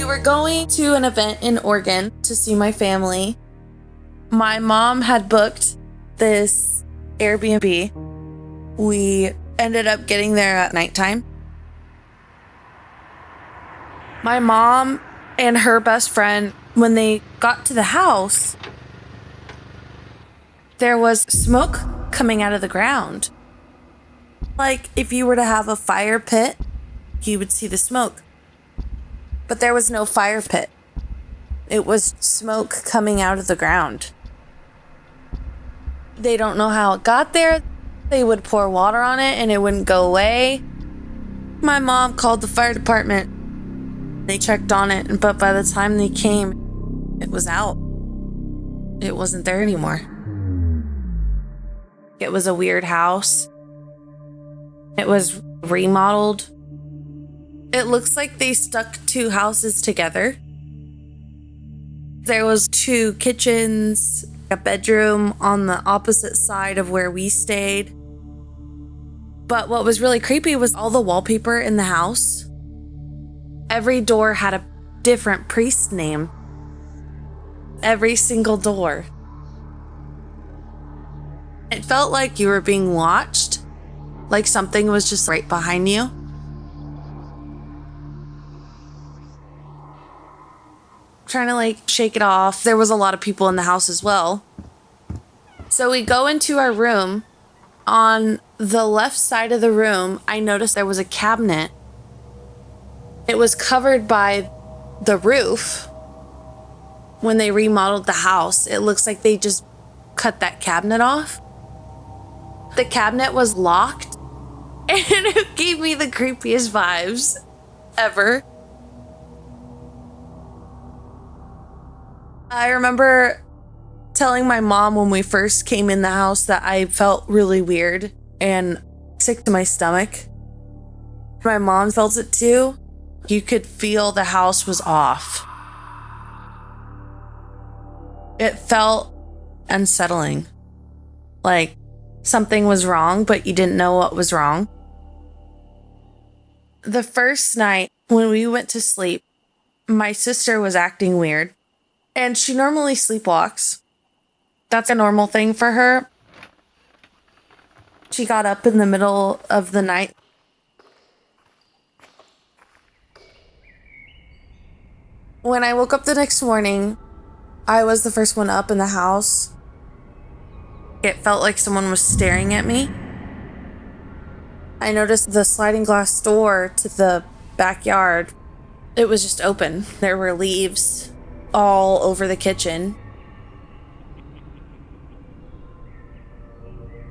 were going to an event in Oregon to see my family. My mom had booked this Airbnb. We ended up getting there at nighttime. My mom and her best friend, when they got to the house, there was smoke coming out of the ground. Like if you were to have a fire pit, you would see the smoke. But there was no fire pit. It was smoke coming out of the ground. They don't know how it got there. They would pour water on it and it wouldn't go away. My mom called the fire department. They checked on it, but by the time they came, it was out. It wasn't there anymore. It was a weird house. It was remodeled. It looks like they stuck two houses together. There was two kitchens, a bedroom on the opposite side of where we stayed. But what was really creepy was all the wallpaper in the house. Every door had a different priest name. Every single door. It felt like you were being watched, like something was just right behind you. Trying to shake it off. There was a lot of people in the house as well. So we go into our room. On the left side of the room, I noticed there was a cabinet. It was covered by the roof. When they remodeled the house, it looks like they just cut that cabinet off. The cabinet was locked, and it gave me the creepiest vibes ever. I remember telling my mom when we first came in the house that I felt really weird and sick to my stomach. My mom felt it too. You could feel the house was off. It felt unsettling. Like something was wrong, but you didn't know what was wrong. The first night when we went to sleep, my sister was acting weird. And she normally sleepwalks. That's a normal thing for her. She got up in the middle of the night. When I woke up the next morning, I was the first one up in the house. It felt like someone was staring at me. I noticed the sliding glass door to the backyard. It was just open. There were leaves all over the kitchen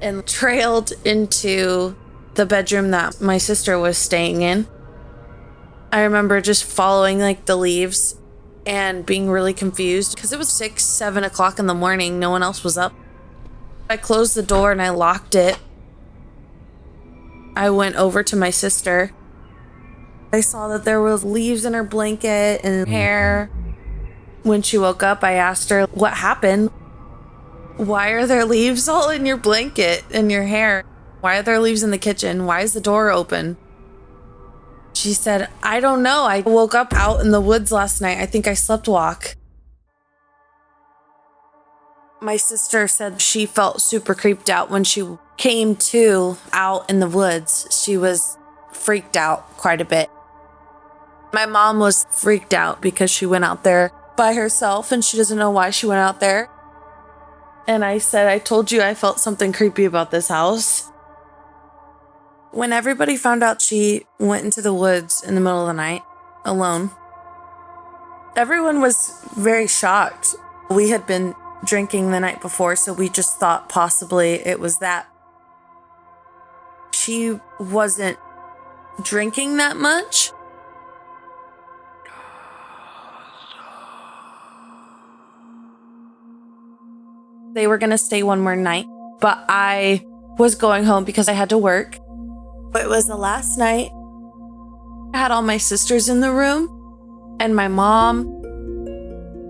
and trailed into the bedroom that my sister was staying in. I remember just following the leaves and being really confused because it was 6, 7 o'clock in the morning. No one else was up. I closed the door and I locked it. I went over to my sister. I saw that there was leaves in her blanket and hair. When she woke up, I asked her, "What happened? Why are there leaves all in your blanket and your hair? Why are there leaves in the kitchen? Why is the door open?" She said, "I don't know. I woke up out in the woods last night. I think I slept walk." My sister said she felt super creeped out when she came to out in the woods. She was freaked out quite a bit. My mom was freaked out because she went out there by herself and she doesn't know why she went out there. And I said, "I told you I felt something creepy about this house." When everybody found out she went into the woods in the middle of the night alone, everyone was very shocked. We had been drinking the night before, so we just thought possibly it was that. She wasn't drinking that much. They were going to stay one more night, but I was going home because I had to work. It was the last night. I had all my sisters in the room and my mom.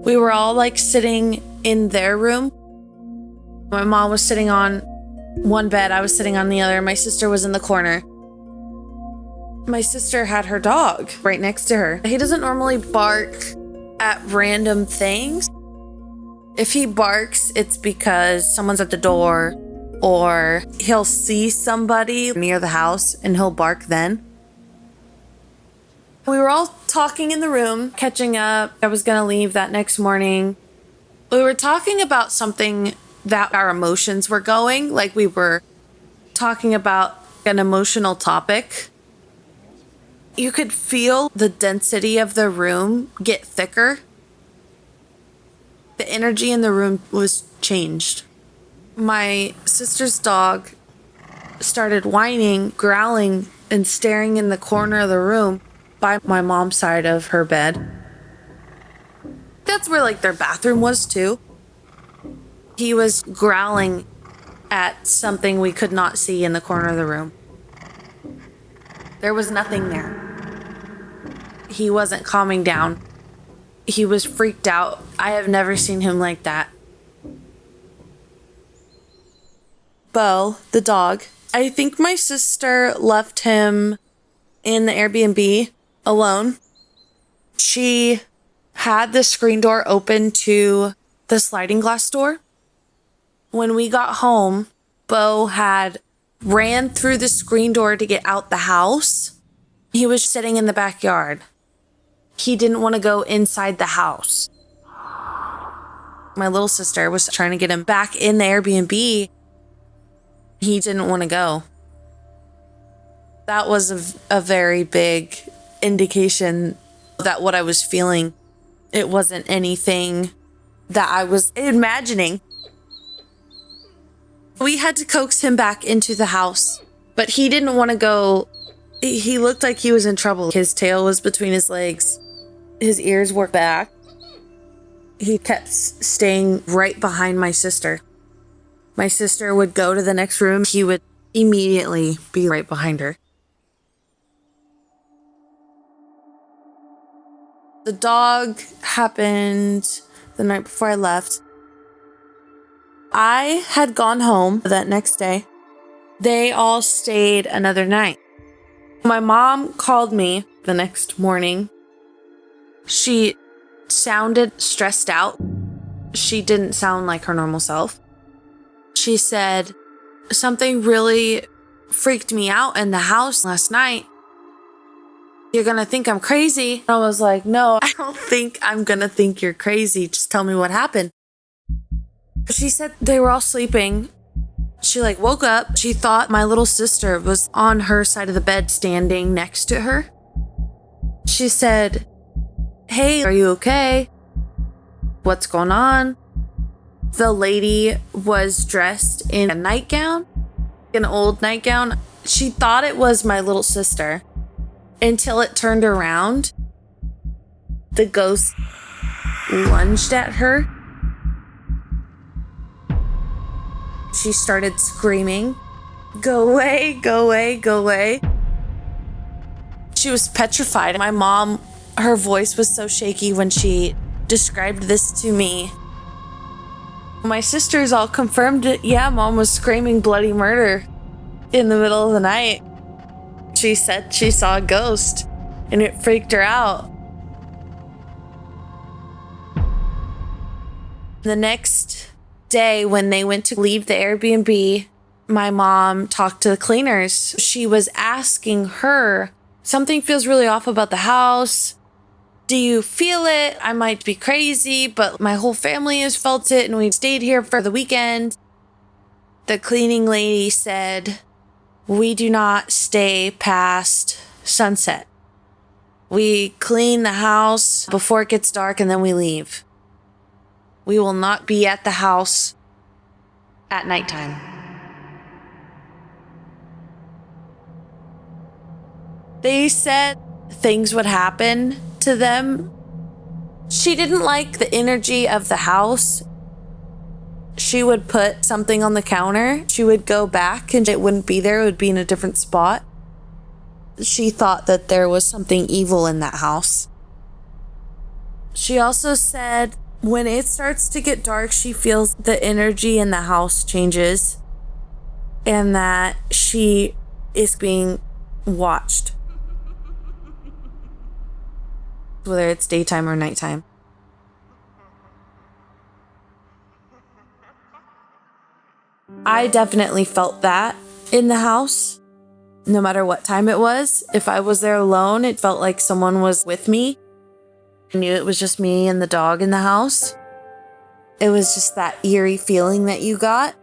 We were all sitting in their room. My mom was sitting on one bed. I was sitting on the other. My sister was in the corner. My sister had her dog right next to her. He doesn't normally bark at random things. If he barks, it's because someone's at the door or he'll see somebody near the house and he'll bark then. We were all talking in the room, catching up. I was going to leave that next morning. We were talking about something that our emotions were going, like we were talking about an emotional topic. You could feel the density of the room get thicker. The energy in the room was changed. My sister's dog started whining, growling, and staring in the corner of the room by my mom's side of her bed. That's where their bathroom was too. He was growling at something we could not see in the corner of the room. There was nothing there. He wasn't calming down. He was freaked out. I have never seen him like that. Bo, the dog, I think my sister left him in the Airbnb alone. She had the screen door open to the sliding glass door. When we got home, Bo had ran through the screen door to get out the house. He was sitting in the backyard. He didn't want to go inside the house. My little sister was trying to get him back in the Airbnb. He didn't want to go. That was a very big indication that what I was feeling, it wasn't anything that I was imagining. We had to coax him back into the house, but he didn't want to go. He looked like he was in trouble. His tail was between his legs. His ears were back. He kept staying right behind my sister. My sister would go to the next room. He would immediately be right behind her. The dog happened the night before I left. I had gone home that next day. They all stayed another night. My mom called me the next morning. She sounded stressed out. She didn't sound like her normal self. She said, "Something really freaked me out in the house last night. You're going to think I'm crazy." I was like, "No, I don't think I'm going to think you're crazy. Just tell me what happened." She said they were all sleeping. She woke up. She thought my little sister was on her side of the bed standing next to her. She said, "Hey, are you okay? What's going on?" The lady was dressed in a nightgown, an old nightgown. She thought it was my little sister until it turned around. The ghost lunged at her. She started screaming, "Go away, go away, go away." She was petrified. My mom, her voice was so shaky when she described this to me. My sisters all confirmed it. Yeah, Mom was screaming bloody murder in the middle of the night. She said she saw a ghost and it freaked her out. The next day, when they went to leave the Airbnb, my mom talked to the cleaners. She was asking her, "Something feels really off about the house. Do you feel it? I might be crazy, but my whole family has felt it and we stayed here for the weekend." The cleaning lady said, "We do not stay past sunset. We clean the house before it gets dark and then we leave. We will not be at the house at nighttime." They said things would happen to them. She didn't like the energy of the house. She would put something on the counter. She would go back and it wouldn't be there. It would be in a different spot. She thought that there was something evil in that house. She also said when it starts to get dark, she feels the energy in the house changes and that she is being watched. whether it's daytime or nighttime. I definitely felt that in the house, no matter what time it was. If I was there alone, it felt like someone was with me. I knew it was just me and the dog in the house. It was just that eerie feeling that you got,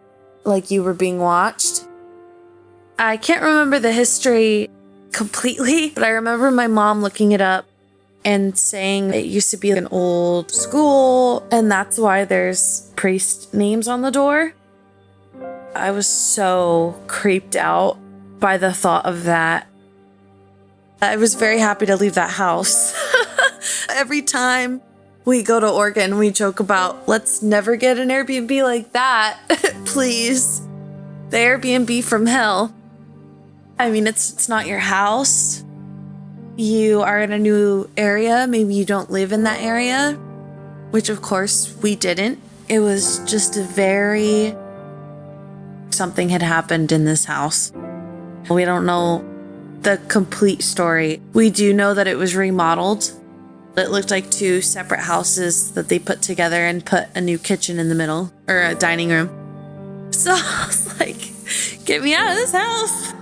like you were being watched. I can't remember the history completely, but I remember my mom looking it up and saying it used to be an old school, and that's why there's priest names on the door. I was so creeped out by the thought of that. I was very happy to leave that house. Every time we go to Oregon, we joke about, let's never get an Airbnb like that, please. The Airbnb from hell. I mean, it's not your house. You are in a new area. Maybe you don't live in that area, which of course we didn't. It was just something had happened in this house. We don't know the complete story. We do know that it was remodeled. It looked like two separate houses that they put together and put a new kitchen in the middle, or a dining room. So I was like, get me out of this house.